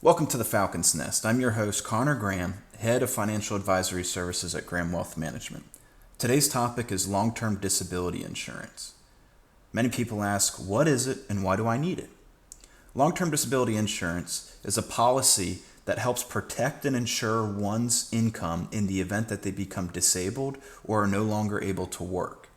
Welcome to the Falcon's Nest. I'm your host, Connor Graham, Head of Financial Advisory Services at Graham Wealth Management. Today's topic is long-term disability insurance. Many people ask, what is it and why do I need it? Long-term disability insurance is a policy that helps protect and insure one's income in the event that they become disabled or are no longer able to work.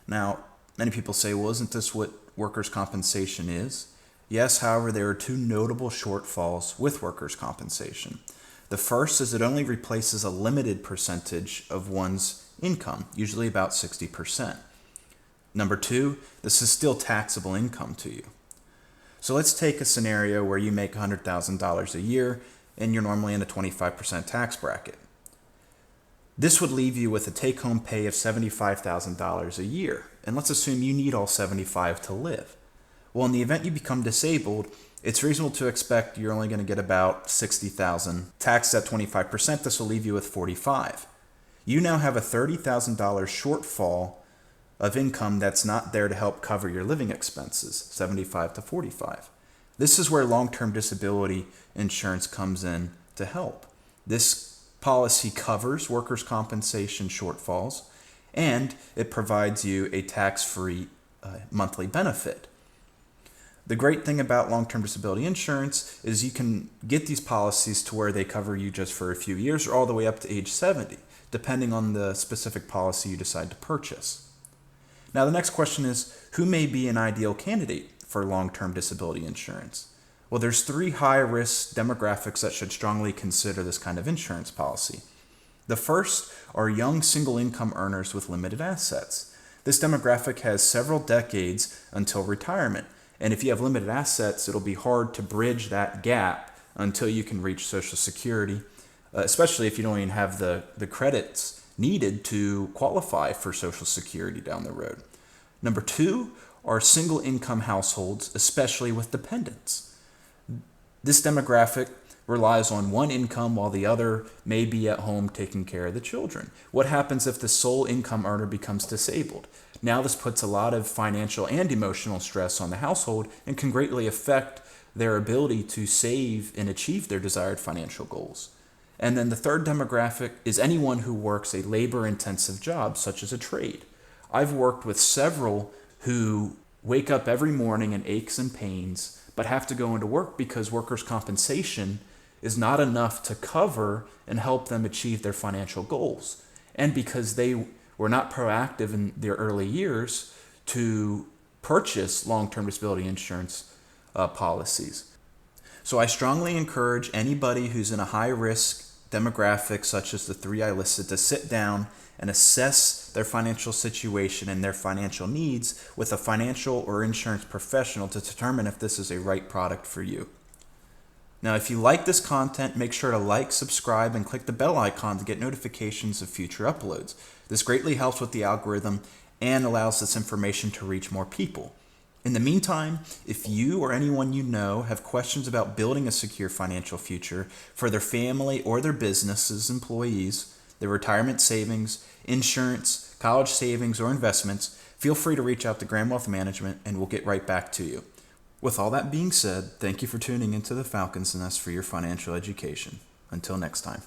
Now, many people say, well, isn't this what workers' compensation is? Yes, however, there are two notable shortfalls with workers' compensation. The first is it only replaces a limited percentage of one's income, usually about 60%. Number two, this is still taxable income to you. So let's take a scenario where you make $100,000 a year and you're normally in a 25% tax bracket. This would leave you with a take-home pay of $75,000 a year. And let's assume you need all $75,000 to live. Well, in the event you become disabled, it's reasonable to expect you're only going to get about $60,000. Taxed at 25%, this will leave you with $45,000. You now have a $30,000 shortfall of income that's not there to help cover your living expenses, $75,000 to $45,000. This is where long-term disability insurance comes in to help. This policy covers workers' compensation shortfalls, and it provides you a tax-free monthly benefit. The great thing about long-term disability insurance is you can get these policies to where they cover you just for a few years or all the way up to age 70, depending on the specific policy you decide to purchase. Now, the next question is, who may be an ideal candidate for long-term disability insurance? Well, there's three high-risk demographics that should strongly consider this kind of insurance policy. The first are young single-income earners with limited assets. This demographic has several decades until retirement. And if you have limited assets, it'll be hard to bridge that gap until you can reach Social Security, especially if you don't even have the credits needed to qualify for Social Security down the road. Number two are single income households, especially with dependents. This demographic relies on one income while the other may be at home taking care of the children. What happens if the sole income earner becomes disabled? Now this puts a lot of financial and emotional stress on the household and can greatly affect their ability to save and achieve their desired financial goals. And then the third demographic is anyone who works a labor-intensive job, such as a trade. I've worked with several who wake up every morning in aches and pains, but have to go into work because workers' compensation is not enough to cover and help them achieve their financial goals. And because they were not proactive in their early years to purchase long-term disability insurance policies. So I strongly encourage anybody who's in a high-risk demographic, such as the three I listed, to sit down and assess their financial situation and their financial needs with a financial or insurance professional to determine if this is a right product for you. Now, if you like this content, make sure to like, subscribe, and click the bell icon to get notifications of future uploads. This greatly helps with the algorithm and allows this information to reach more people. In the meantime, if you or anyone you know have questions about building a secure financial future for their family or their business's employees, their retirement savings, insurance, college savings, or investments, feel free to reach out to Graham Wealth Management and we'll get right back to you. With all that being said, thank you for tuning into the Falcon's Nest for your financial education. Until next time.